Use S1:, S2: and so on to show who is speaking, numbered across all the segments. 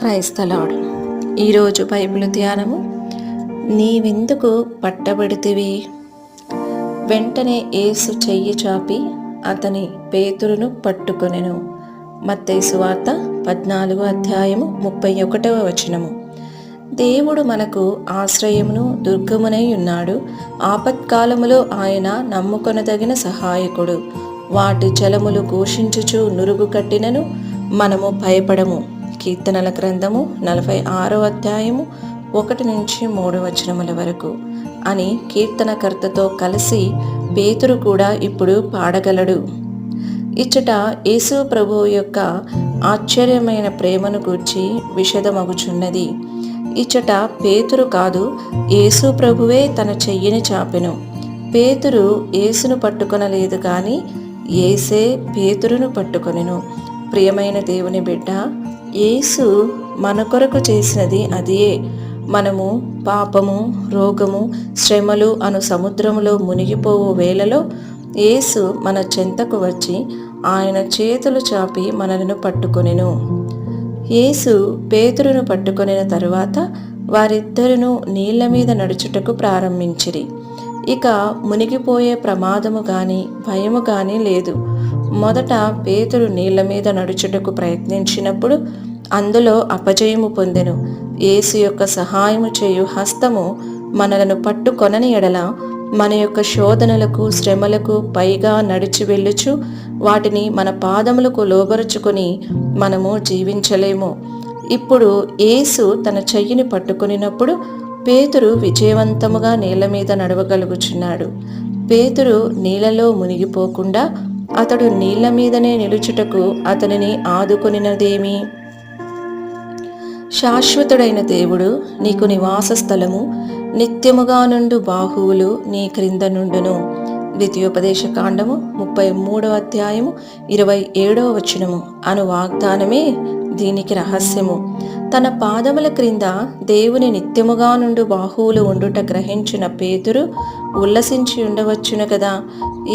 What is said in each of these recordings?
S1: Praise the lord. ఈరోజు Bible ధ్యానము, నీవెందుకు పట్టబడితివి? వెంటనే యేసు చెయ్యి చాపి అతని పేతురును పట్టుకొనెను. మత్తయి సువార్త 14వ అధ్యాయము 31వ వచనము. దేవుడు మనకు ఆశ్రయమును దుర్గమునై ఉన్నాడు. ఆపత్కాలములో ఆయన నమ్ముకొనదగిన సహాయకుడు. వాటి జలములు ఘోషించుచు నురుగు కట్టినను మనము భయపడము. కీర్తనల గ్రంథము 46వ అధ్యాయము 1 నుంచి 3 వచనముల వరకు అని కీర్తనకర్తతో కలిసి పేతురు కూడా ఇప్పుడు పాడగలడు. ఇచ్చట యేసు ప్రభువు యొక్క ఆశ్చర్యమైన ప్రేమను గూర్చి విషదమగుచున్నది. ఇచ్చట పేతురు కాదు, యేసు ప్రభువే తన చెయ్యిని చాపెను. పేతురు యేసును పట్టుకొనలేదు కానీ యేసే పేతురును పట్టుకొనెను. ప్రియమైన దేవుని బిడ్డ, యేసు మన కొరకు చేసినది అదే. మనము పాపము, రోగము, శ్రమలు అను సముద్రములో మునిగిపోవు వేళలో యేసు మన చెంతకు వచ్చి ఆయన చేతులు చాపి మనలను పట్టుకొనెను. యేసు పేతురును పట్టుకొనిన తరువాత వారిద్దరును నీళ్ల మీద నడుచుటకు ప్రారంభించిరి. ఇక మునిగిపోయే ప్రమాదము గాని భయము గాని లేదు. మొదట పేతురు నీళ్ల మీద నడుచుటకు ప్రయత్నించినప్పుడు అందులో అపజయము పొందెను. యేసు యొక్క సహాయము చేయు హస్తము మనలను పట్టుకొనని ఎడల మన యొక్క శోధనలకు, శ్రమలకు పైగా నడిచి వెళ్ళుచు వాటిని మన పాదములకు లోబరుచుకొని మనము జీవించలేము. ఇప్పుడు యేసు తన చెయ్యిని పట్టుకొనినప్పుడు పేతురు విజయవంతముగా నీళ్ల మీద నడవగలుగుచున్నాడు. పేతురు నీళ్లలో మునిగిపోకుండా అతడు నీళ్ల మీదనే నిలుచుటకు అతనిని ఆదుకొనినదేమి? శాశ్వతుడైన దేవుడు నీకు నివాస స్థలము, నిత్యముగా నుండు బాహువులు నీ క్రింద నుండును. ద్వితీయోపదేశ కాండము 33వ అధ్యాయము 27వ వచనము అను వాగ్దానమే దీనికి రహస్యము. తన పాదముల క్రింద దేవుని నిత్యముగా నుండు బాహువులు ఉండుట గ్రహించిన పేతురు ఉల్లసించి ఉండవచ్చును కదా.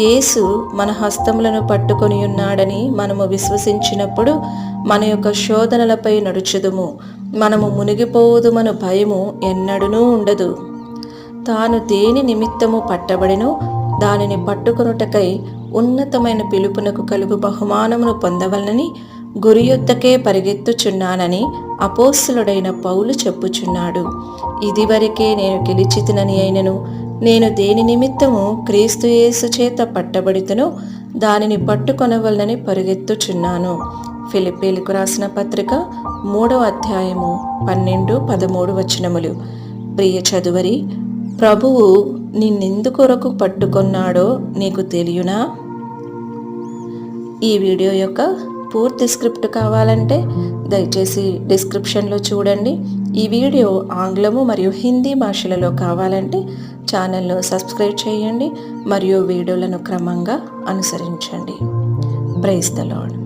S1: యేసు మన హస్తములను పట్టుకొని ఉన్నాడని మనము విశ్వసించినప్పుడు మన యొక్క శోధనలపై నడుచుదుము. మనము మునిగిపోవుదుమను భయము ఎన్నడూనూ ఉండదు. తాను దేని నిమిత్తము పట్టబడినో దానిని పట్టుకొనుటకై ఉన్నతమైన పిలుపునకు కలుగు బహుమానమును పొందవలనని గురి యొద్దకే పరిగెత్తుచున్నానని అపోస్తలుడైన పౌలు చెప్పుచున్నాడు. ఇదివరకే నేను గెలిచితినని అయినను నేను దేని నిమిత్తము క్రీస్తు యేసు చేత పట్టబడితనో దానిని పట్టుకొనవలనని పరిగెత్తుచున్నాను. ఫిలిప్పీలకు రాసిన పత్రిక 3వ అధ్యాయము 12-13 వచనములు. ప్రియ చదువరి, ప్రభువు నిన్నెందుకొరకు పట్టుకొన్నాడో నీకు తెలియనా? ఈ వీడియో యొక్క పూర్తి స్క్రిప్ట్ కావాలంటే దయచేసి డిస్క్రిప్షన్లో చూడండి. ఈ వీడియో ఆంగ్లము మరియు హిందీ భాషలలో కావాలంటే ఛానల్ను సబ్స్క్రైబ్ చేయండి మరియు వీడియోలను క్రమంగా అనుసరించండి. Praise the lord.